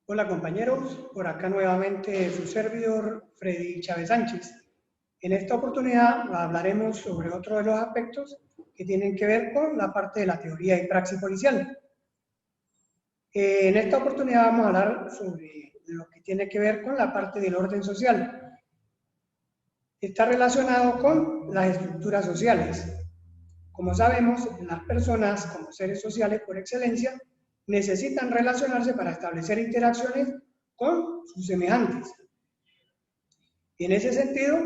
Hola compañeros, por acá nuevamente su servidor Freddy Chávez Sánchez. En esta oportunidad hablaremos sobre otro de los aspectos que tienen que ver con la parte de la teoría y praxis policial. En esta oportunidad vamos a hablar sobre lo que tiene que ver con la parte del orden social. Está relacionado con las estructuras sociales. Como sabemos, las personas como seres sociales por excelencia necesitan relacionarse para establecer interacciones con sus semejantes. Y en ese sentido,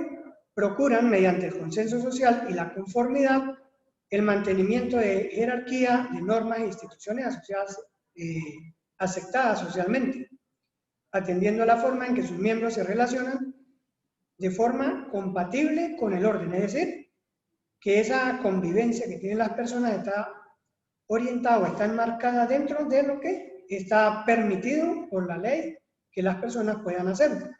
procuran, mediante el consenso social y la conformidad, el mantenimiento de jerarquía, de normas e instituciones asociadas, aceptadas socialmente, atendiendo a la forma en que sus miembros se relacionan de forma compatible con el orden, es decir, que esa convivencia que tienen las personas está orientada o está enmarcada dentro de lo que está permitido por la ley que las personas puedan hacer.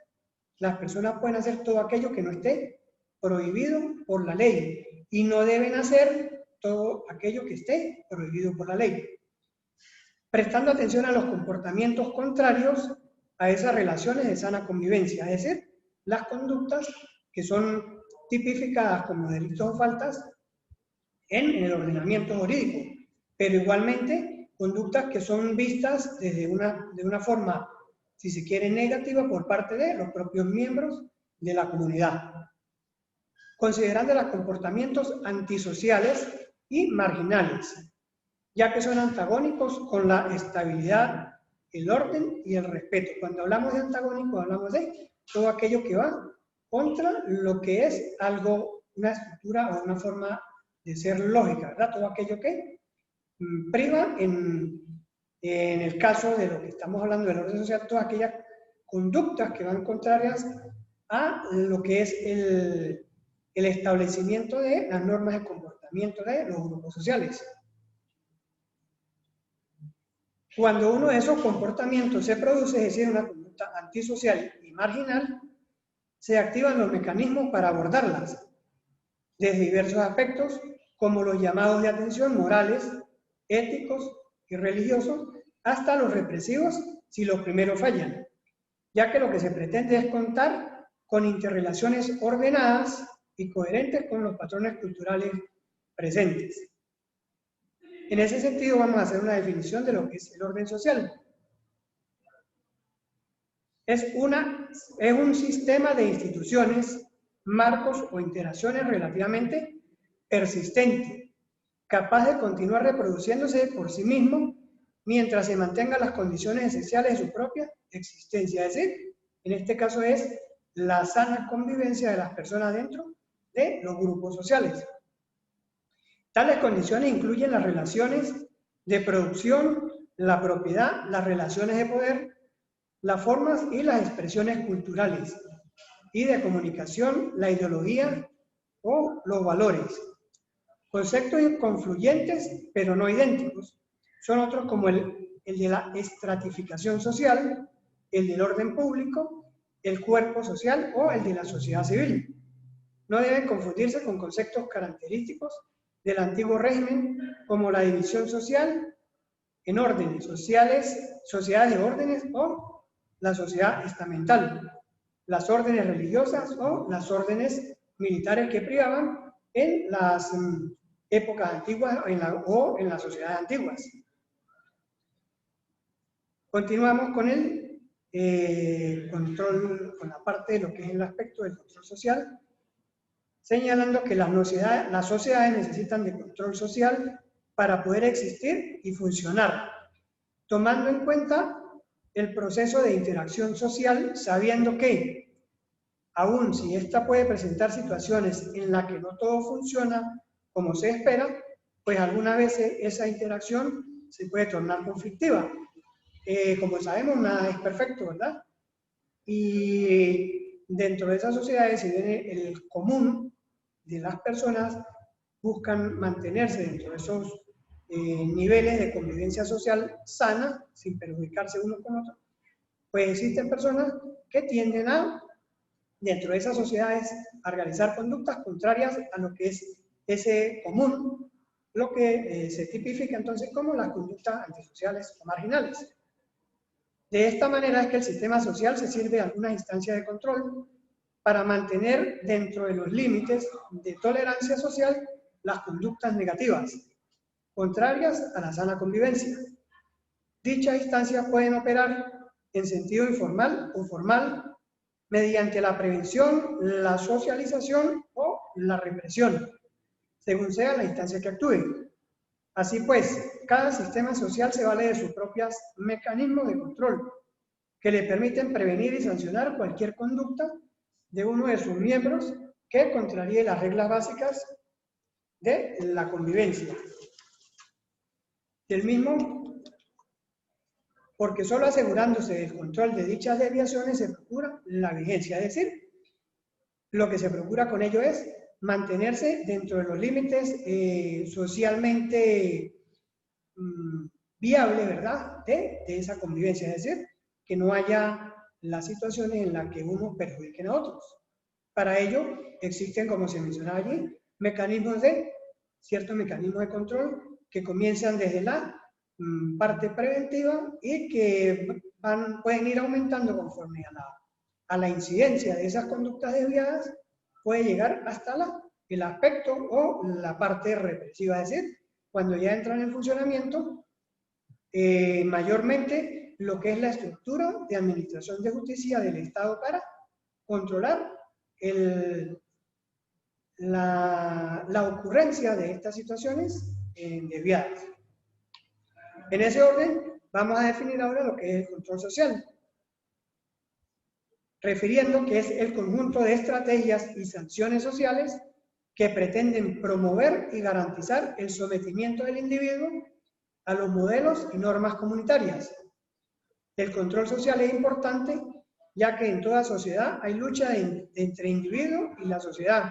Las personas pueden hacer todo aquello que no esté prohibido por la ley y no deben hacer todo aquello que esté prohibido por la ley, prestando atención a los comportamientos contrarios a esas relaciones de sana convivencia, es decir, las conductas que son tipificadas como delitos o faltas en el ordenamiento jurídico, pero igualmente conductas que son vistas de una forma, si se quiere, negativa por parte de los propios miembros de la comunidad, considerando los comportamientos antisociales y marginales, ya que son antagónicos con la estabilidad, el orden y el respeto. Cuando hablamos de antagónico, hablamos de todo aquello que va contra lo que es algo, una estructura o una forma de ser lógica, ¿verdad? Todo aquello que priva en el caso de lo que estamos hablando del orden social, todas aquellas conductas que van contrarias a lo que es el establecimiento de las normas de comportamiento de los grupos sociales. Cuando uno de esos comportamientos se produce, es decir, una conducta antisocial y marginal, se activan los mecanismos para abordarlas, desde diversos aspectos, como los llamados de atención morales, éticos y religiosos, hasta los represivos si los primeros fallan, ya que lo que se pretende es contar con interrelaciones ordenadas y coherentes con los patrones culturales presentes. En ese sentido vamos a hacer una definición de lo que es el orden social. Es un sistema de instituciones, marcos o interacciones relativamente persistente, capaz de continuar reproduciéndose por sí mismo mientras se mantengan las condiciones esenciales de su propia existencia. Es decir, en este caso es la sana convivencia de las personas dentro de los grupos sociales. Tales condiciones incluyen las relaciones de producción, la propiedad, las relaciones de poder, las formas y las expresiones culturales, y de comunicación, la ideología o los valores. Conceptos confluyentes, pero no idénticos, son otros como el de la estratificación social, el del orden público, el cuerpo social o el de la sociedad civil. No deben confundirse con conceptos característicos del antiguo régimen, como la división social en órdenes sociales, sociedades de órdenes o la sociedad estamental, las órdenes religiosas o las órdenes militares que privaban en las épocas antiguas o en las sociedades antiguas. Continuamos con el control, con la parte de lo que es el aspecto del control social, señalando que las sociedades necesitan de control social para poder existir y funcionar, tomando en cuenta el proceso de interacción social, sabiendo que, aun si ésta puede presentar situaciones en las que no todo funciona como se espera, pues algunas veces esa interacción se puede tornar conflictiva. Como sabemos, nada es perfecto, ¿verdad? Y dentro de esas sociedades, si viene el común de las personas, buscan mantenerse dentro de esos niveles de convivencia social sana, sin perjudicarse uno con otro, pues existen personas que tienden a, dentro de esas sociedades, a realizar conductas contrarias a lo que es ese común, lo que se tipifica entonces como las conductas antisociales o marginales. De esta manera es que el sistema social se sirve de algunas instancias de control para mantener dentro de los límites de tolerancia social las conductas negativas, contrarias a la sana convivencia. Dichas instancias pueden operar en sentido informal o formal mediante la prevención, la socialización o la represión, según sea la instancia que actúe. Así pues, cada sistema social se vale de sus propios mecanismos de control, que le permiten prevenir y sancionar cualquier conducta de uno de sus miembros que contraríe las reglas básicas de la convivencia. Del mismo, porque solo asegurándose del control de dichas desviaciones se procura la vigencia, es decir, lo que se procura con ello es mantenerse dentro de los límites socialmente viable, ¿verdad?, de esa convivencia, es decir, que no haya las situaciones en las que unos perjudiquen a otros. Para ello existen, como se mencionaba allí, ciertos mecanismos de control que comienzan desde la parte preventiva y que pueden ir aumentando conforme a la incidencia de esas conductas desviadas, puede llegar hasta el aspecto o la parte represiva, es decir, cuando ya entran en funcionamiento mayormente lo que es la estructura de administración de justicia del Estado para controlar la ocurrencia de estas situaciones desviadas. En ese orden, vamos a definir ahora lo que es el control social, refiriendo que es el conjunto de estrategias y sanciones sociales que pretenden promover y garantizar el sometimiento del individuo a los modelos y normas comunitarias. El control social es importante ya que en toda sociedad hay lucha entre individuo y la sociedad.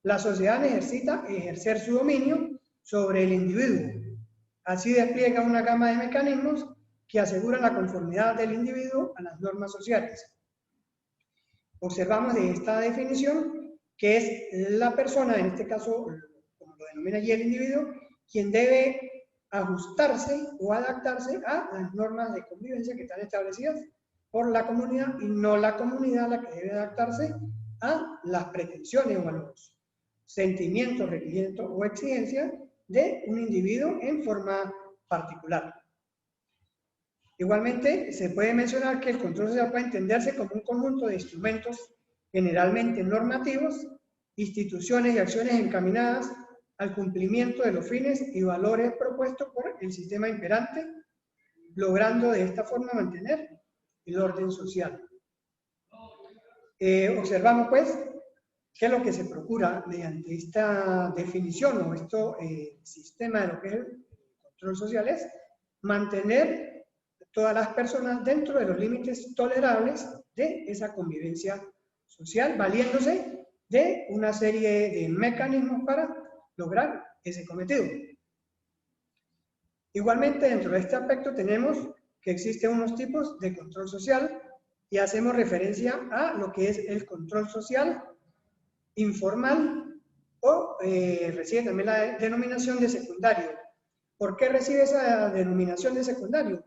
La sociedad necesita ejercer su dominio sobre el individuo. Así despliega una gama de mecanismos que aseguran la conformidad del individuo a las normas sociales. Observamos de esta definición que es la persona, en este caso, como lo denomina allí el individuo, quien debe ajustarse o adaptarse a las normas de convivencia que están establecidas por la comunidad y no la comunidad la que debe adaptarse a las pretensiones o a los sentimientos, requerimientos o exigencias de un individuo en forma particular. Igualmente, se puede mencionar que el control social puede entenderse como un conjunto de instrumentos generalmente normativos, instituciones y acciones encaminadas al cumplimiento de los fines y valores propuestos por el sistema imperante, logrando de esta forma mantener el orden social. Observamos, pues, que lo que se procura mediante esta definición o este sistema de lo que es el control social es mantener todas las personas dentro de los límites tolerables de esa convivencia social, valiéndose de una serie de mecanismos para lograr ese cometido. Igualmente, dentro de este aspecto tenemos que existen unos tipos de control social y hacemos referencia a lo que es el control social informal o recibe también la denominación de secundario. ¿Por qué recibe esa denominación de secundario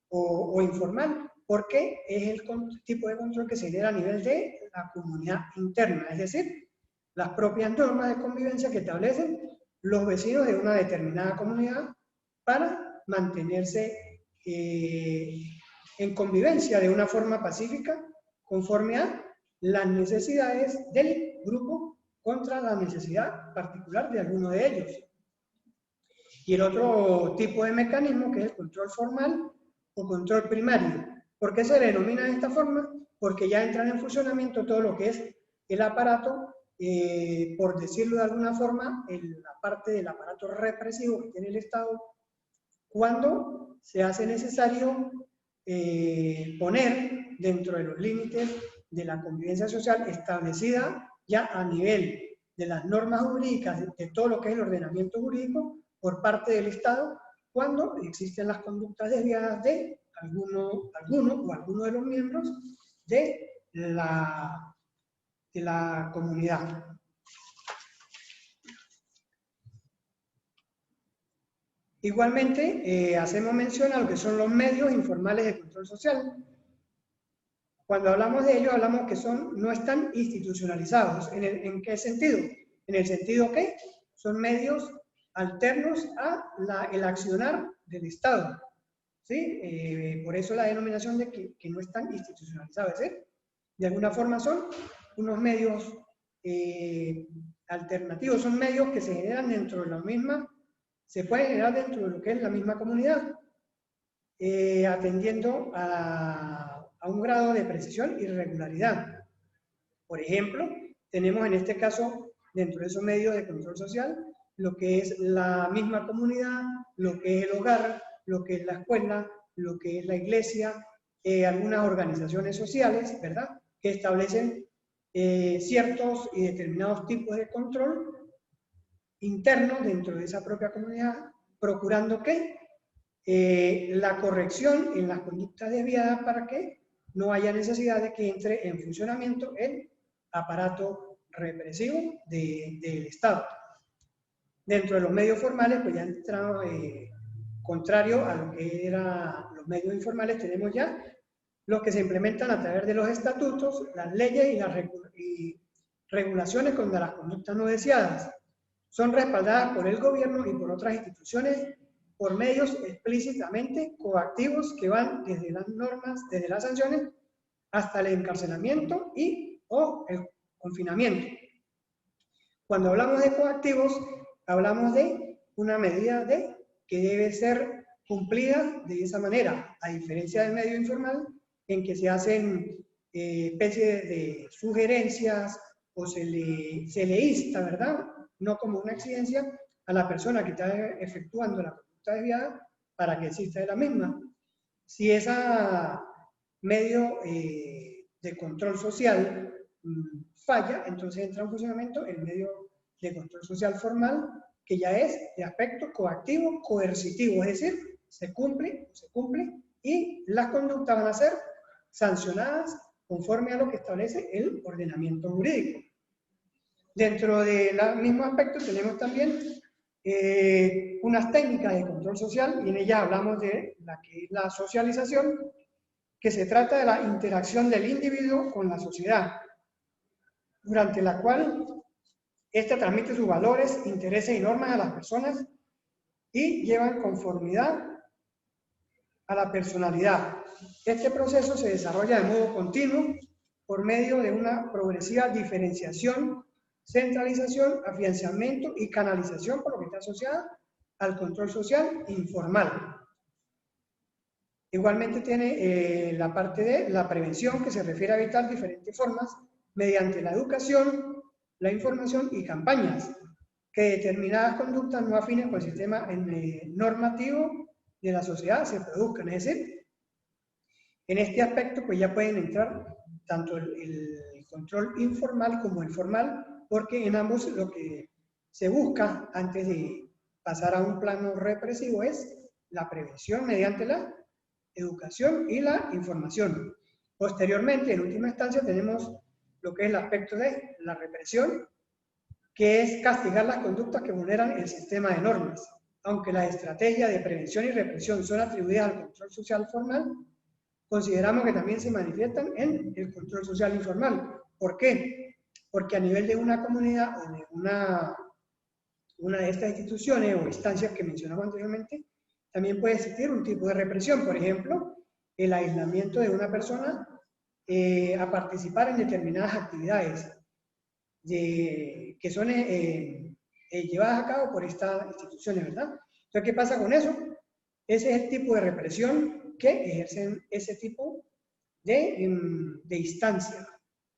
o informal? Porque es el tipo de control que se genera a nivel de la comunidad interna, es decir, las propias normas de convivencia que establecen los vecinos de una determinada comunidad para mantenerse en convivencia de una forma pacífica conforme a las necesidades del grupo contra la necesidad particular de alguno de ellos. Y el otro tipo de mecanismo que es el control formal o control primario. ¿Por qué se le denomina de esta forma? Porque ya entran en funcionamiento todo lo que es el aparato, por decirlo de alguna forma, la parte del aparato represivo que tiene el Estado, cuando se hace necesario poner dentro de los límites de la convivencia social establecida ya a nivel de las normas jurídicas, de todo lo que es el ordenamiento jurídico por parte del Estado, cuando existen las conductas desviadas de alguno o alguno de los miembros de la comunidad. Igualmente, hacemos mención a lo que son los medios informales de control social. Cuando hablamos de ellos, hablamos que no están institucionalizados. ¿En qué sentido? En el sentido que son medios alternos a el accionar del Estado. ¿Sí? Por eso la denominación de que no están institucionalizados. Es decir, de alguna forma son unos medios alternativos, son medios que se generan dentro de la misma, se pueden generar dentro de lo que es la misma comunidad, atendiendo a un grado de precisión y regularidad. Por ejemplo, tenemos en este caso, dentro de esos medios de control social, lo que es la misma comunidad, lo que es el hogar, lo que es la escuela, lo que es la iglesia, algunas organizaciones sociales, ¿verdad?, que establecen ciertos y determinados tipos de control interno dentro de esa propia comunidad, procurando que la corrección en las conductas desviadas para que no haya necesidad de que entre en funcionamiento el aparato represivo del Estado. Dentro de los medios formales, pues ya entramos, contrario a lo que eran los medios informales, tenemos ya los que se implementan a través de los estatutos, las leyes y las regulaciones contra las conductas no deseadas. Son respaldadas por el gobierno y por otras instituciones por medios explícitamente coactivos que van desde las normas, desde las sanciones, hasta el encarcelamiento o el confinamiento. Cuando hablamos de coactivos, hablamos de una medida que debe ser cumplida de esa manera, a diferencia del medio informal, en que se hacen especies de sugerencias o se le insta, ¿verdad?, no como una exigencia a la persona que está efectuando la conducta desviada para que exista de la misma. Si ese medio de control social falla, entonces entra en funcionamiento el medio de control social formal, que ya es de aspecto coactivo, coercitivo, es decir, se cumple y las conductas van a ser sancionadas conforme a lo que establece el ordenamiento jurídico. Dentro del mismo aspecto tenemos también unas técnicas de control social, y en ellas hablamos de la que es la socialización, que se trata de la interacción del individuo con la sociedad, durante la cual ésta transmite sus valores, intereses y normas a las personas y llevan conformidad a la personalidad. Este proceso se desarrolla de modo continuo por medio de una progresiva diferenciación, centralización, afianzamiento y canalización, por lo que está asociada al control social informal. Igualmente tiene la parte de la prevención, que se refiere a evitar diferentes formas mediante la educación, la información y campañas que determinadas conductas no afines con el sistema normativo de la sociedad se produzcan. Es decir, en este aspecto pues ya pueden entrar tanto el control informal como el formal, porque en ambos lo que se busca antes de pasar a un plano represivo es la prevención mediante la educación y la información. Posteriormente, en última instancia, tenemos lo que es el aspecto de la represión, que es castigar las conductas que vulneran el sistema de normas. Aunque las estrategias de prevención y represión son atribuidas al control social formal, consideramos que también se manifiestan en el control social informal. ¿Por qué? Porque a nivel de una comunidad o de una de estas instituciones o instancias que mencionamos anteriormente, también puede existir un tipo de represión. Por ejemplo, el aislamiento de una persona a participar en determinadas actividades que son llevadas a cabo por estas instituciones, ¿verdad? Entonces, ¿qué pasa con eso? Ese es el tipo de represión que ejercen ese tipo de instancia,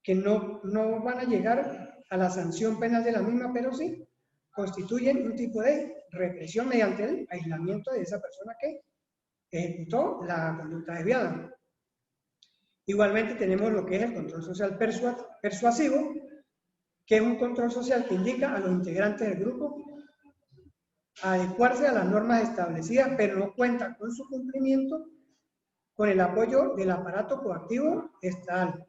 que no van a llegar a la sanción penal de la misma, pero sí constituyen un tipo de represión mediante el aislamiento de esa persona que ejecutó la conducta desviada. Igualmente tenemos lo que es el control social persuasivo, que es un control social que indica a los integrantes del grupo adecuarse a las normas establecidas, pero no cuenta con su cumplimiento con el apoyo del aparato coactivo estatal.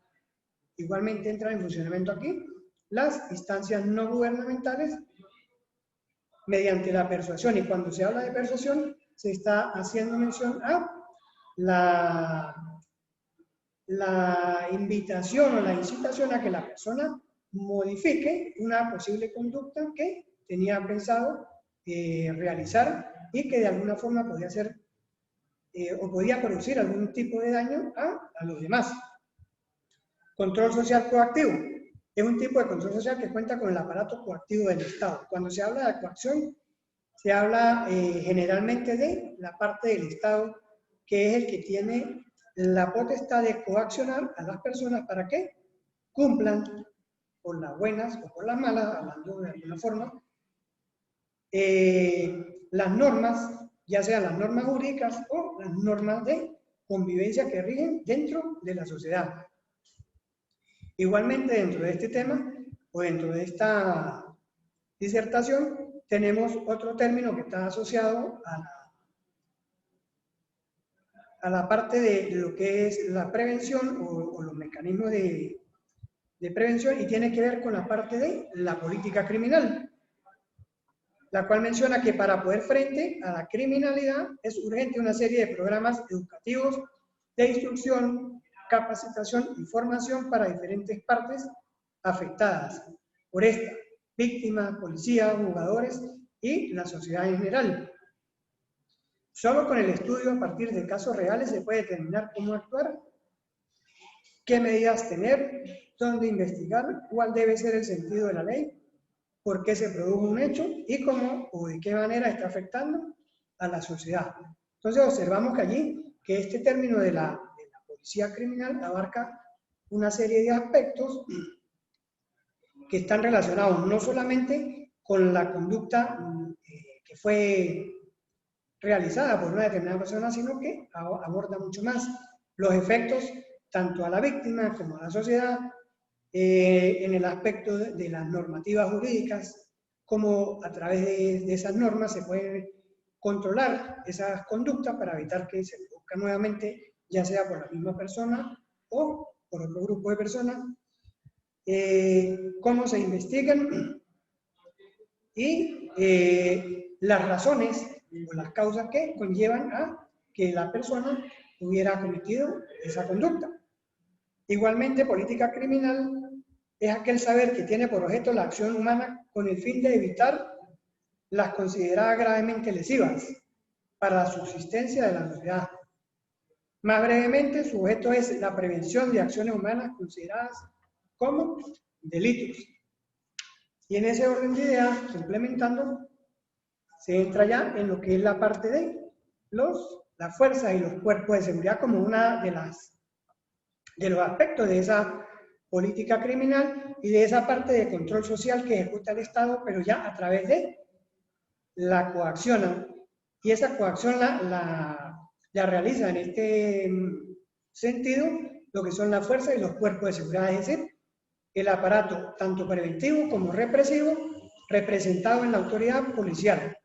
Igualmente entran en funcionamiento aquí las instancias no gubernamentales mediante la persuasión. Y cuando se habla de persuasión, se está haciendo mención a la invitación o la incitación a que la persona modifique una posible conducta que tenía pensado realizar y que de alguna forma podía ser o podía producir algún tipo de daño a los demás. Control social coactivo. Es un tipo de control social que cuenta con el aparato coactivo del Estado. Cuando se habla de coacción, se habla generalmente de la parte del Estado que es el que tiene la potestad de coaccionar a las personas para que cumplan, por las buenas o por las malas, hablando de alguna forma, las normas, ya sean las normas jurídicas o las normas de convivencia que rigen dentro de la sociedad. Igualmente, dentro de este tema, o dentro de esta disertación, tenemos otro término que está asociado a la parte de lo que es la prevención o los mecanismos de prevención y tiene que ver con la parte de la política criminal, la cual menciona que para poder frente a la criminalidad es urgente una serie de programas educativos de instrucción, capacitación y formación para diferentes partes afectadas por esta, víctimas, policías, jugadores y la sociedad en general. Solo con el estudio a partir de casos reales se puede determinar cómo actuar, qué medidas tener, dónde investigar, cuál debe ser el sentido de la ley, por qué se produjo un hecho y cómo o de qué manera está afectando a la sociedad. Entonces observamos que allí, que este término de la policía criminal abarca una serie de aspectos que están relacionados no solamente con la conducta que fue realizada por una determinada persona, sino que aborda mucho más los efectos tanto a la víctima como a la sociedad, en el aspecto de las normativas jurídicas, como a través de esas normas se pueden controlar esas conductas para evitar que se produzca nuevamente, ya sea por la misma persona o por otro grupo de personas, cómo se investigan y las razones o las causas que conllevan a que la persona hubiera cometido esa conducta. Igualmente, política criminal es aquel saber que tiene por objeto la acción humana con el fin de evitar las consideradas gravemente lesivas para la subsistencia de la sociedad. Más brevemente, su objeto es la prevención de acciones humanas consideradas como delitos. Y en ese orden de ideas, implementando, se entra ya en lo que es la parte de las fuerzas y los cuerpos de seguridad como una de los aspectos de esa política criminal y de esa parte de control social que ejecuta el Estado, pero ya a través de la coacción. Y esa coacción la realiza en este sentido lo que son las fuerzas y los cuerpos de seguridad, es decir, el aparato tanto preventivo como represivo representado en la autoridad policial.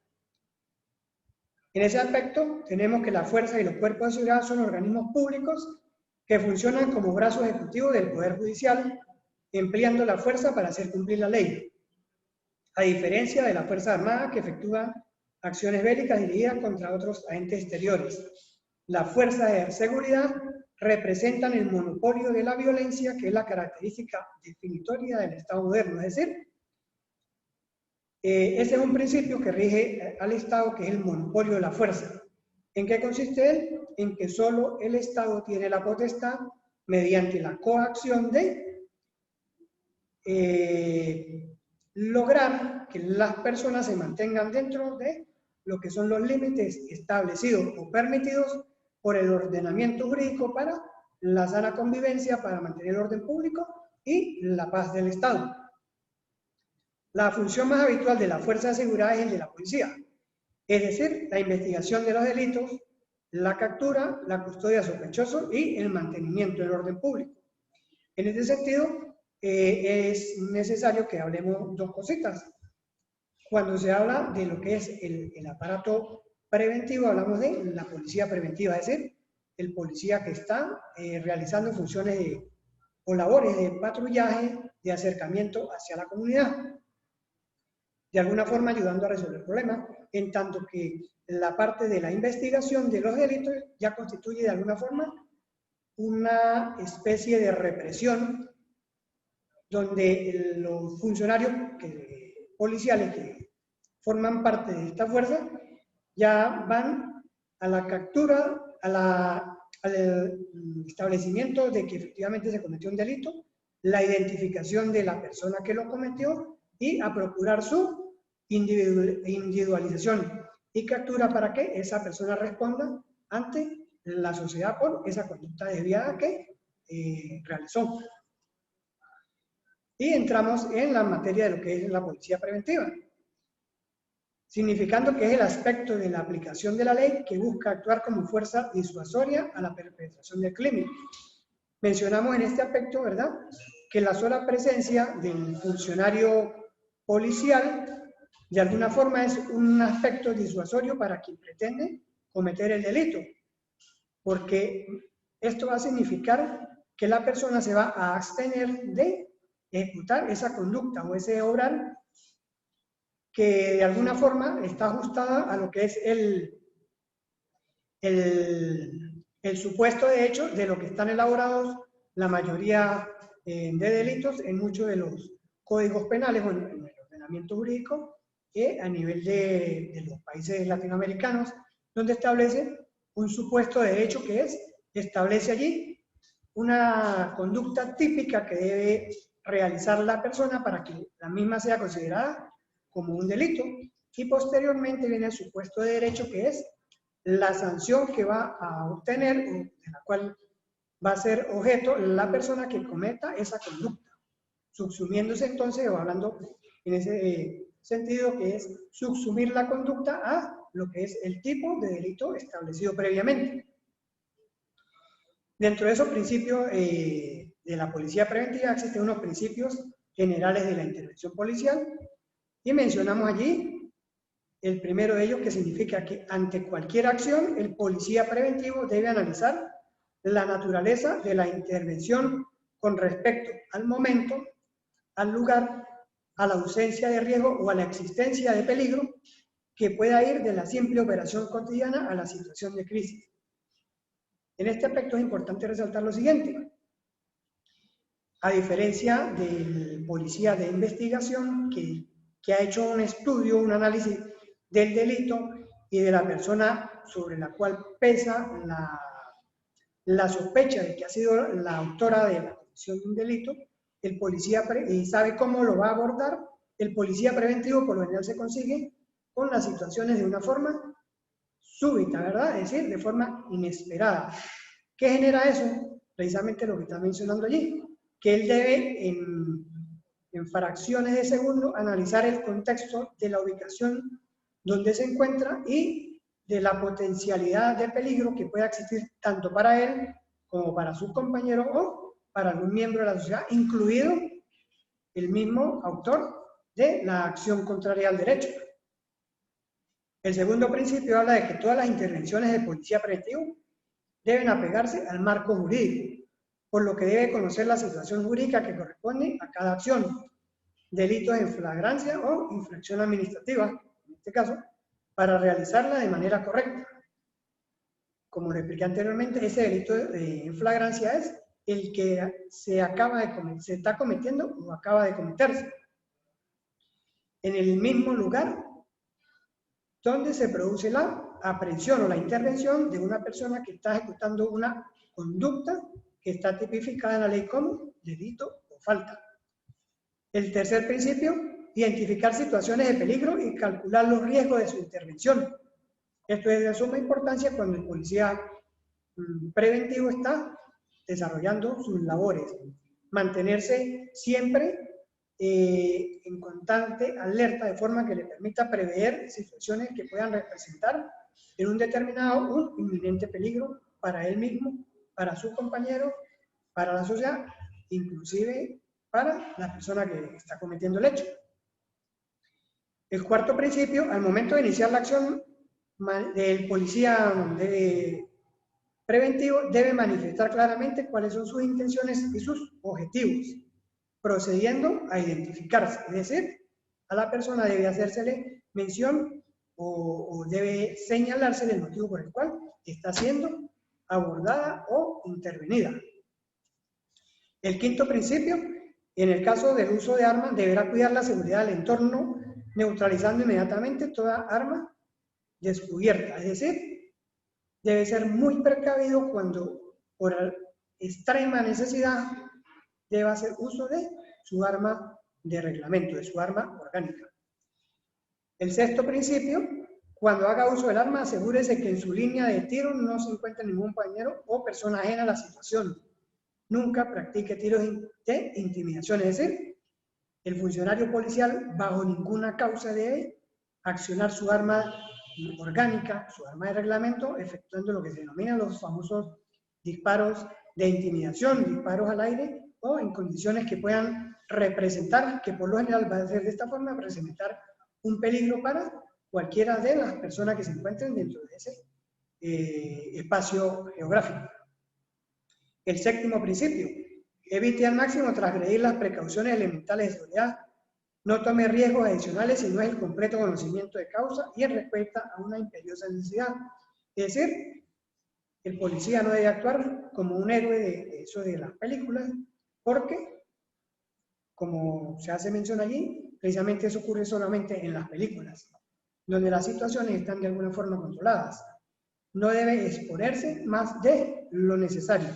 En ese aspecto tenemos que las fuerzas y los cuerpos de seguridad son organismos públicos que funcionan como brazo ejecutivo del Poder Judicial, empleando la fuerza para hacer cumplir la ley, a diferencia de la Fuerza Armada que efectúa acciones bélicas dirigidas contra otros agentes exteriores. Las fuerzas de seguridad representan el monopolio de la violencia, que es la característica definitoria del Estado moderno, es decir, ese es un principio que rige al Estado, que es el monopolio de la fuerza. ¿En qué consiste él? En que solo el Estado tiene la potestad, mediante la coacción, de lograr que las personas se mantengan dentro de lo que son los límites establecidos o permitidos por el ordenamiento jurídico para la sana convivencia, para mantener el orden público y la paz del Estado. La función más habitual de la fuerza de seguridad es el de la policía, es decir, la investigación de los delitos, la captura, la custodia de sospechosos y el mantenimiento del orden público. En este sentido, es necesario que hablemos dos cositas. Cuando se habla de lo que es el aparato preventivo, hablamos de la policía preventiva, es decir, el policía que está realizando funciones o labores de patrullaje, de acercamiento hacia la comunidad. de alguna forma ayudando a resolver el problema, en tanto que la parte de la investigación de los delitos ya constituye de alguna forma una especie de represión donde los funcionarios policiales que forman parte de esta fuerza ya van a la captura, al establecimiento de que efectivamente se cometió un delito, la identificación de la persona que lo cometió y a procurar su individualización y captura para que esa persona responda ante la sociedad por esa conducta desviada que realizó. Y entramos en la materia de lo que es la policía preventiva, significando que es el aspecto de la aplicación de la ley que busca actuar como fuerza disuasoria a la perpetración del crimen. Mencionamos en este aspecto, ¿verdad?, que la sola presencia del funcionario policial de alguna forma es un aspecto disuasorio para quien pretende cometer el delito, porque esto va a significar que la persona se va a abstener de ejecutar esa conducta o ese obrar que de alguna forma está ajustada a lo que es el supuesto de hecho de lo que están elaborados la mayoría de delitos en muchos de los códigos penales o en el ordenamiento jurídico a nivel de los países latinoamericanos, donde establece un supuesto de hecho que establece allí una conducta típica que debe realizar la persona para que la misma sea considerada como un delito, y posteriormente viene el supuesto de derecho que es la sanción que va a obtener, de la cual va a ser objeto la persona que cometa esa conducta, subsumiéndose entonces, o hablando en ese sentido, que es subsumir la conducta a lo que es el tipo de delito establecido previamente. Dentro de esos principios de la policía preventiva existen unos principios generales de la intervención policial y mencionamos allí el primero de ellos, que significa que ante cualquier acción el policía preventivo debe analizar la naturaleza de la intervención con respecto al momento, al lugar, a la ausencia de riesgo o a la existencia de peligro que pueda ir de la simple operación cotidiana a la situación de crisis. En este aspecto es importante resaltar lo siguiente. A diferencia del policía de investigación que ha hecho un estudio, un análisis del delito y de la persona sobre la cual pesa la sospecha de que ha sido la autora de la comisión de un delito, el policía y sabe cómo lo va a abordar, el policía preventivo por lo general se consigue con las situaciones de una forma súbita, ¿verdad? Es decir, de forma inesperada. ¿Qué genera eso? Precisamente lo que está mencionando allí, que él debe en fracciones de segundo analizar el contexto de la ubicación donde se encuentra y de la potencialidad de peligro que pueda existir tanto para él como para sus compañeros o para algún miembro de la sociedad, incluido el mismo autor de la acción contraria al derecho. El segundo principio habla de que todas las intervenciones de policía preventivo deben apegarse al marco jurídico, por lo que debe conocer la situación jurídica que corresponde a cada acción, delitos en flagrancia o infracción administrativa, en este caso, para realizarla de manera correcta. Como le expliqué anteriormente, ese delito en flagrancia es el que se está cometiendo o acaba de cometerse en el mismo lugar donde se produce la aprehensión o la intervención de una persona que está ejecutando una conducta que está tipificada en la ley como delito o falta. El tercer principio, identificar situaciones de peligro y calcular los riesgos de su intervención. Esto es de suma importancia cuando el policía preventivo está desarrollando sus labores. Mantenerse siempre en constante alerta de forma que le permita prever situaciones que puedan representar en un determinado un inminente peligro para él mismo, para sus compañeros, para la sociedad, inclusive para la persona que está cometiendo el hecho. El cuarto principio, al momento de iniciar la acción, el policía preventivo debe manifestar claramente cuáles son sus intenciones y sus objetivos, procediendo a identificarse, es decir, a la persona debe hacérsele mención o debe señalársele el motivo por el cual está siendo abordada o intervenida. El quinto principio, en el caso del uso de armas, deberá cuidar la seguridad del entorno, neutralizando inmediatamente toda arma descubierta. Es decir, debe ser muy precavido cuando, por extrema necesidad, deba hacer uso de su arma de reglamento, de su arma orgánica. El sexto principio, cuando haga uso del arma, asegúrese que en su línea de tiro no se encuentre ningún compañero o persona ajena a la situación. Nunca practique tiros de intimidación, es decir, el funcionario policial bajo ninguna causa debe accionar su arma orgánica, su arma de reglamento, efectuando lo que se denominan los famosos disparos de intimidación, disparos al aire o en condiciones que puedan representar, que por lo general va a ser de esta forma, representar un peligro para cualquiera de las personas que se encuentren dentro de ese espacio geográfico. El séptimo principio, evite al máximo transgredir las precauciones elementales de seguridad, no tome riesgos adicionales si no es el completo conocimiento de causa y en respuesta a una imperiosa necesidad. Es decir, el policía no debe actuar como un héroe de eso de las películas, porque, como se hace mención allí, precisamente eso ocurre solamente en las películas, donde las situaciones están de alguna forma controladas. No debe exponerse más de lo necesario.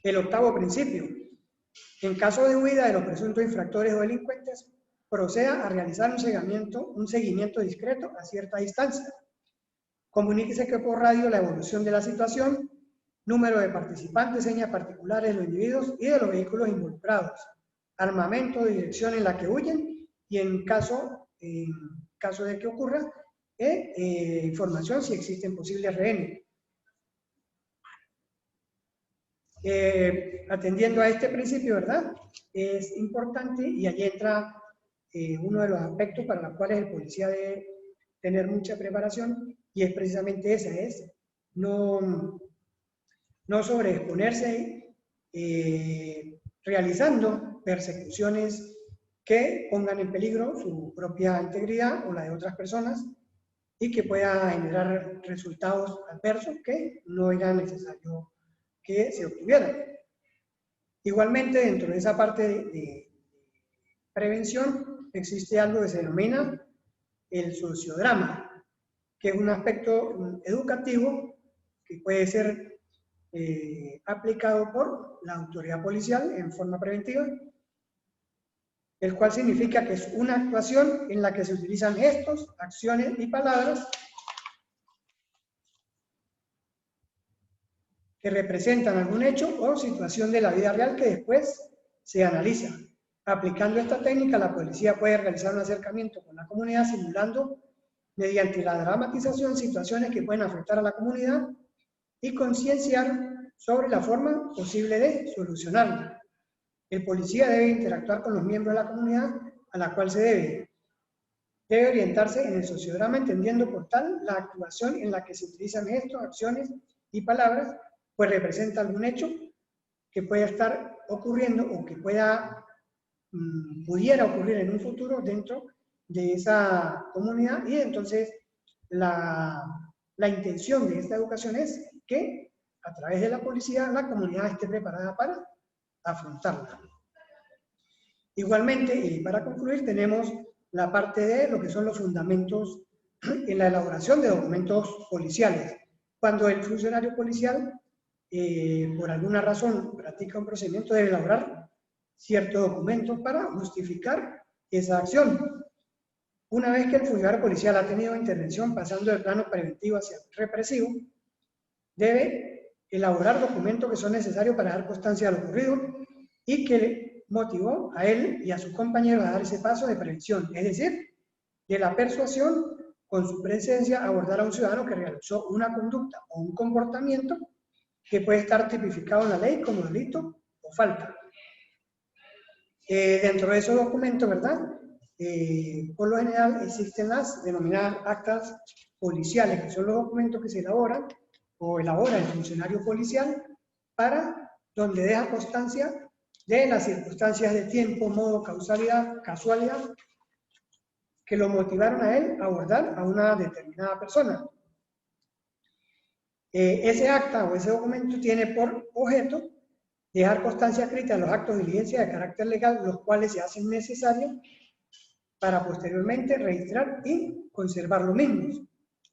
El octavo principio, en caso de huida de los presuntos infractores o delincuentes, proceda a realizar un seguimiento discreto a cierta distancia. Comuníquese que por radio la evolución de la situación, número de participantes, señas particulares de los individuos y de los vehículos involucrados, armamento, dirección en la que huyen y en caso de que ocurra, información si existen posibles rehenes. Atendiendo a este principio, ¿verdad? Es importante y allí entra uno de los aspectos para los cuales el policía debe tener mucha preparación y es precisamente esa, es no sobreexponerse realizando persecuciones que pongan en peligro su propia integridad o la de otras personas y que pueda generar resultados adversos que no era necesario que se obtuvieran. Igualmente, dentro de esa parte de prevención, existe algo que se denomina el sociodrama, que es un aspecto educativo que puede ser aplicado por la autoridad policial en forma preventiva, el cual significa que es una actuación en la que se utilizan gestos, acciones y palabras que representan algún hecho o situación de la vida real que después se analiza. Aplicando esta técnica, la policía puede realizar un acercamiento con la comunidad simulando mediante la dramatización situaciones que pueden afectar a la comunidad y concienciar sobre la forma posible de solucionarla. El policía debe interactuar con los miembros de la comunidad a la cual se debe orientarse en el sociodrama, entendiendo por tal la actuación en la que se utilizan gestos, acciones y palabras, pues representa algún hecho que pueda estar ocurriendo o que pudiera ocurrir en un futuro dentro de esa comunidad y entonces la intención de esta educación es que a través de la policía la comunidad esté preparada para afrontarla. Igualmente, y para concluir, tenemos la parte de lo que son los fundamentos en la elaboración de documentos policiales. Cuando el funcionario policial, por alguna razón, practica un procedimiento, debe elaborar ciertos documentos para justificar esa acción. Una vez que el funcionario policial ha tenido intervención pasando del plano preventivo hacia el represivo, debe elaborar documentos que son necesarios para dar constancia de lo ocurrido y que motivó a él y a sus compañeros a dar ese paso de prevención, es decir, de la persuasión con su presencia abordar a un ciudadano que realizó una conducta o un comportamiento que puede estar tipificado en la ley como delito o falta. Dentro de esos documentos, ¿verdad? Por lo general existen las denominadas actas policiales, que son los documentos que se elaboran o elabora el funcionario policial para donde deja constancia de las circunstancias de tiempo, modo, causalidad, casualidad, que lo motivaron a él a abordar a una determinada persona. Ese acta o ese documento tiene por objeto dejar constancia escrita de los actos de diligencia de carácter legal, los cuales se hacen necesarios para posteriormente registrar y conservar los mismos.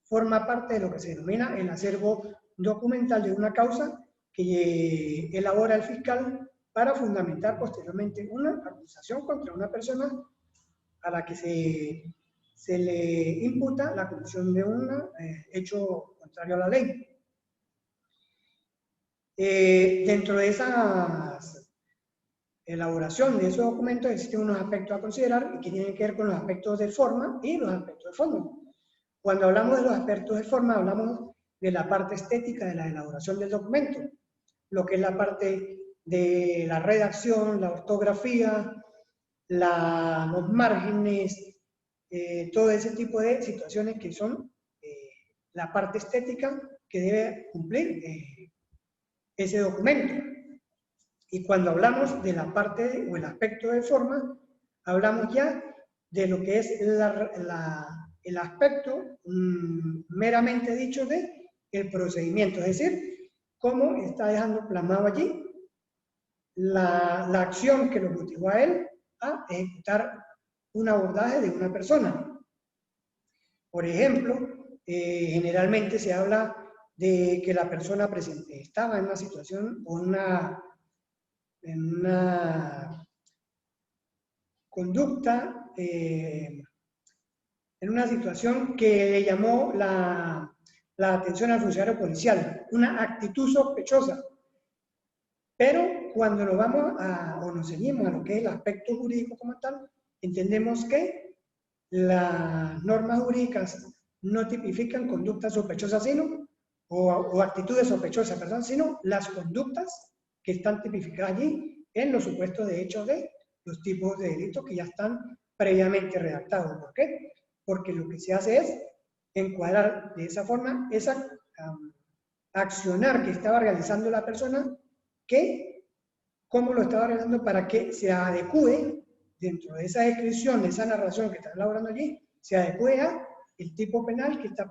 Forma parte de lo que se denomina el acervo documental de una causa que elabora el fiscal para fundamentar posteriormente una acusación contra una persona a la que se le imputa la comisión de un hecho contrario a la ley. Dentro de esa elaboración de esos documentos existen unos aspectos a considerar que tienen que ver con los aspectos de forma y los aspectos de fondo. Cuando hablamos de los aspectos de forma, hablamos de la parte estética de la elaboración del documento, lo que es la parte de la redacción, la ortografía, los márgenes, todo ese tipo de situaciones que son la parte estética que debe cumplir ese documento. Y cuando hablamos de la parte o el aspecto de forma, hablamos ya de lo que es el aspecto meramente dicho de el procedimiento, es decir, cómo está dejando plasmado allí la acción que lo motivó a él a ejecutar un abordaje de una persona. Por ejemplo, generalmente se habla de que la persona presente estaba en una situación o en una conducta, en una situación que le llamó la atención al funcionario policial, una actitud sospechosa. Pero cuando lo vamos o nos ceñimos a lo que es el aspecto jurídico como tal, entendemos que las normas jurídicas no tipifican conductas sospechosas, sino, o actitudes sospechosas, perdón, sino las conductas que están tipificadas allí en los supuestos de hechos de los tipos de delitos que ya están previamente redactados. ¿Por qué? Porque lo que se hace es encuadrar de esa forma esa accionar que estaba realizando la persona, cómo lo estaba realizando para que se adecue dentro de esa descripción, de esa narración que está elaborando allí, se adecue a el tipo penal que está